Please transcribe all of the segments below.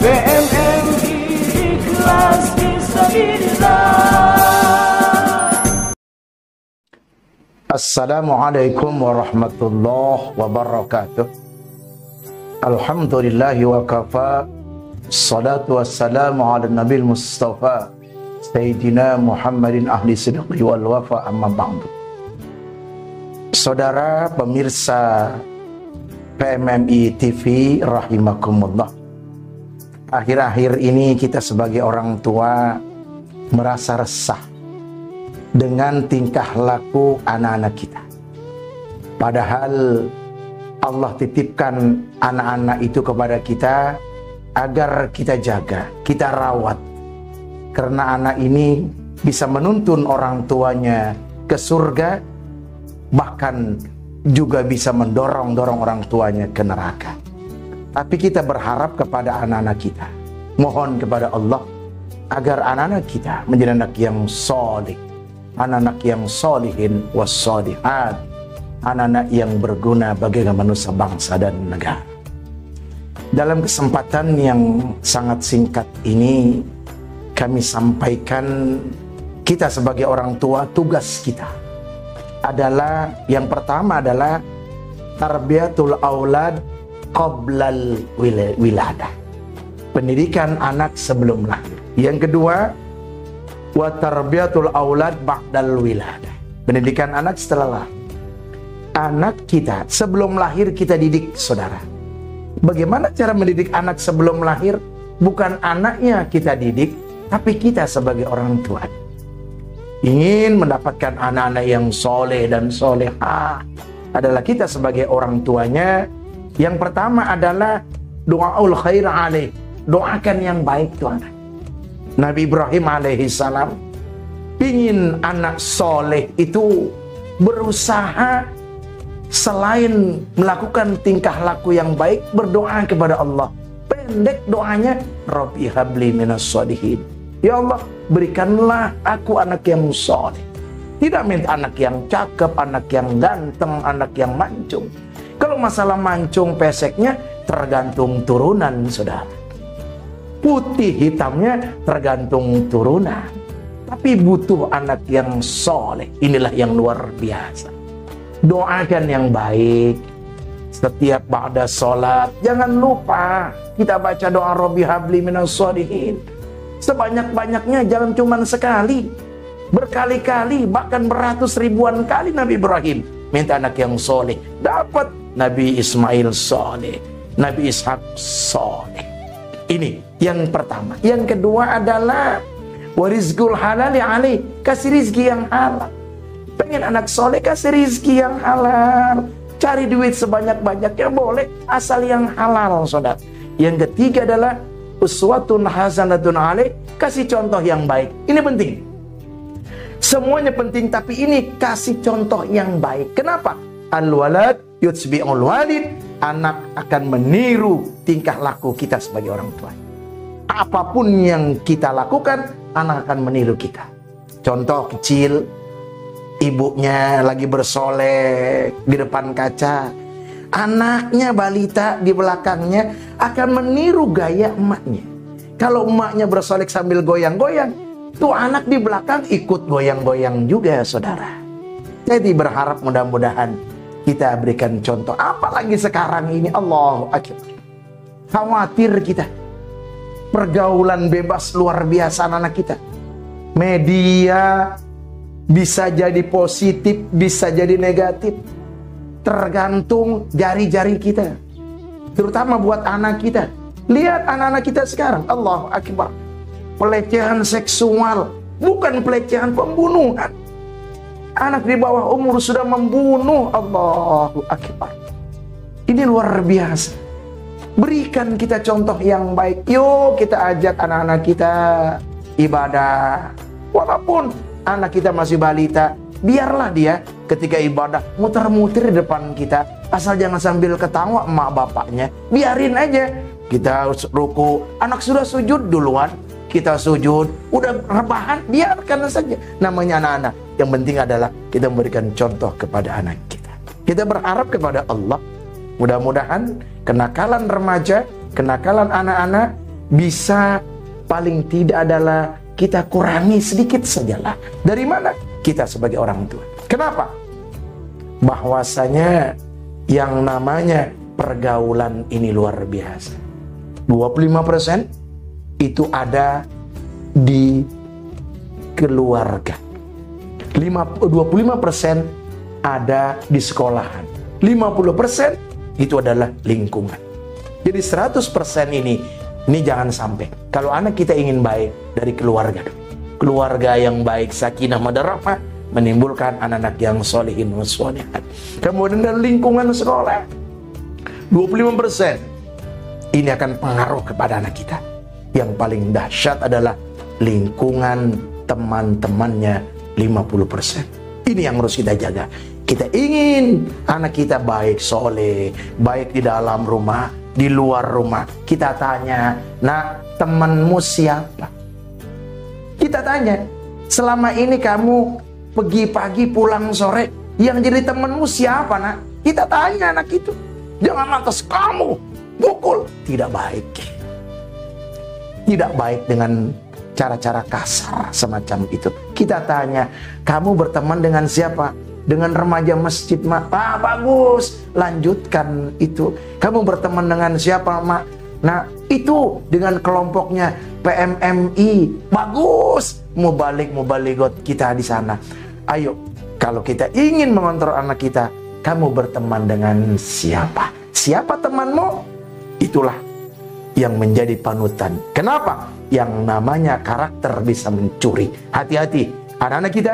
PMMI ikhlas fisabilillah. Assalamualaikum warahmatullahi wabarakatuh. Alhamdulillahi wa kafa. Salatu wassalamu ala nabil mustafa Sayyidina Muhammadin ahli sidqi wal wafa, amma ba'du. Saudara pemirsa PMMI TV rahimakumullah. Akhir-akhir ini kita sebagai orang tua merasa resah dengan tingkah laku anak-anak kita. Padahal Allah titipkan anak-anak itu kepada kita agar kita jaga, kita rawat. Karena anak ini bisa menuntun orang tuanya ke surga, bahkan juga bisa mendorong orang tuanya ke neraka. Tapi kita berharap kepada anak-anak kita, mohon kepada Allah agar anak-anak kita menjadi anak yang soleh, anak-anak yang solihin wassolihat, anak-anak yang berguna bagi manusia, bangsa dan negara. Dalam kesempatan yang sangat singkat ini, kami sampaikan kita sebagai orang tua, tugas kita adalah yang pertama adalah tarbiyatul aulad qoblal wiladah, pendidikan anak sebelum lahir. Yang kedua, wa tarbiyatul aulad ba'dal wiladah, pendidikan anak setelah lahir. Anak kita sebelum lahir kita didik, saudara. Bagaimana cara mendidik anak sebelum lahir? Bukan anaknya kita didik, tapi kita sebagai orang tua. Ingin mendapatkan anak-anak yang soleh dan solehah adalah kita sebagai orang tuanya. Yang pertama adalah doaul khair alaih, doakan yang baik tuh anak. Nabi Ibrahim alaihissalam ingin anak soleh itu berusaha selain melakukan tingkah laku yang baik, berdoa kepada Allah. Pendek doanya, Rabbi habli minas sholihin, ya Allah berikanlah aku anak yang soleh. Tidak minta anak yang cakep, anak yang ganteng, anak yang mancung. Kalau masalah mancung peseknya tergantung turunan, saudara. Putih hitamnya tergantung turunan. Tapi butuh anak yang soleh. Inilah yang luar biasa. Doakan yang baik. Setiap ba'da sholat, jangan lupa kita baca doa Rabbi habli minas sholihin. Sebanyak-banyaknya, jangan cuma sekali. Berkali-kali, bahkan beratus ribuan kali Nabi Ibrahim minta anak yang soleh. Dapat. Nabi Ismail soleh, Nabi Ishak soleh. Ini yang pertama. Yang kedua adalah warizqul halali alaih, kasih rizki yang halal. Pengen anak soleh, kasih rizki yang halal. Cari duit sebanyak-banyaknya boleh, asal yang halal, saudara. Yang ketiga adalah uswatun hasanatun alaih, kasih contoh yang baik. Ini penting. Semuanya penting, tapi ini kasih contoh yang baik. Kenapa? Al-walad yutbi'ul walid, anak akan meniru tingkah laku kita sebagai orang tua. Apapun yang kita lakukan, anak akan meniru kita. Contoh kecil, ibunya lagi bersolek di depan kaca, anaknya balita di belakangnya akan meniru gaya emaknya. Kalau emaknya bersolek sambil goyang-goyang, tuh anak di belakang ikut goyang-goyang juga, saudara. Jadi berharap mudah-mudahan kita berikan contoh. Apalagi sekarang ini, Allahu Akbar, khawatir kita. Pergaulan bebas luar biasa anak kita. Media bisa jadi positif, bisa jadi negatif. Tergantung jari-jari kita. Terutama buat anak kita. Lihat anak-anak kita sekarang, Allahu Akbar. Pelecehan seksual, bukan pelecehan, pembunuhan. Anak di bawah umur sudah membunuh, Allahu Akbar. Ini luar biasa. Berikan kita contoh yang baik. Yuk kita ajak anak-anak kita ibadah. Walaupun anak kita masih balita, biarlah dia ketika ibadah muter-muter di depan kita. Asal jangan sambil ketawa emak bapaknya. Biarin aja. Kita ruku, anak sudah sujud duluan. Kita sujud, udah rebahan, biarkan saja. Namanya anak-anak. Yang penting adalah kita memberikan contoh kepada anak kita. Kita berharap kepada Allah, mudah-mudahan kenakalan remaja, kenakalan anak-anak bisa paling tidak adalah kita kurangi sedikit sajalah. Dari mana? Kita sebagai orang tua. Kenapa? Bahwasanya yang namanya pergaulan ini luar biasa. 25% itu ada di keluarga. 25% ada di sekolahan. 50% itu adalah lingkungan. Jadi 100% ini jangan sampai. Kalau anak kita ingin baik dari keluarga, keluarga yang baik, sakinah mawaddah rahmah, menimbulkan anak-anak yang sholihin wa sholihat. Kemudian dari lingkungan sekolah, 25% ini akan pengaruh kepada anak kita. Yang paling dahsyat adalah lingkungan teman-temannya, 50%. Ini yang harus kita jaga. Kita ingin anak kita baik, soleh, baik di dalam rumah, di luar rumah. Kita tanya, nak, temanmu siapa? Kita tanya, selama ini kamu pergi pagi pulang sore, yang jadi temanmu siapa, nak? Kita tanya anak itu. Jangan lantas kamu pukul. Tidak baik. Tidak baik dengan cara-cara kasar semacam itu. Kita tanya, kamu berteman dengan siapa? Dengan remaja masjid, mak. Ah, bagus. Lanjutkan itu. Kamu berteman dengan siapa, mak? Nah, itu dengan kelompoknya PMMI. Bagus. Mubalik-mubaligot kita di sana. Ayo, kalau kita ingin mengontrol anak kita, kamu berteman dengan siapa? Siapa temanmu? Itulah yang menjadi panutan. Kenapa? Yang namanya karakter bisa mencuri. Hati-hati, anak-anak kita.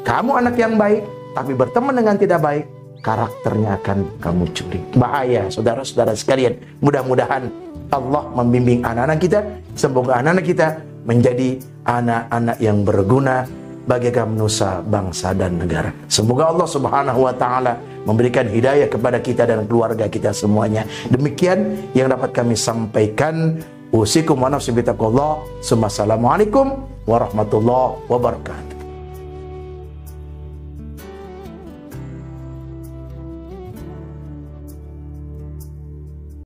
Kamu anak yang baik, tapi berteman dengan tidak baik, karakternya akan kamu curi. Bahaya, saudara-saudara sekalian. Mudah-mudahan Allah membimbing anak-anak kita. Semoga anak-anak kita menjadi anak-anak yang berguna bagi nusa, bangsa, dan negara. Semoga Allah Subhanahu wa Ta'ala memberikan hidayah kepada kita dan keluarga kita semuanya. Demikian yang dapat kami sampaikan. Usikum wa nafsi bitaqwallah. Assalamualaikum warahmatullahi wabarakatuh.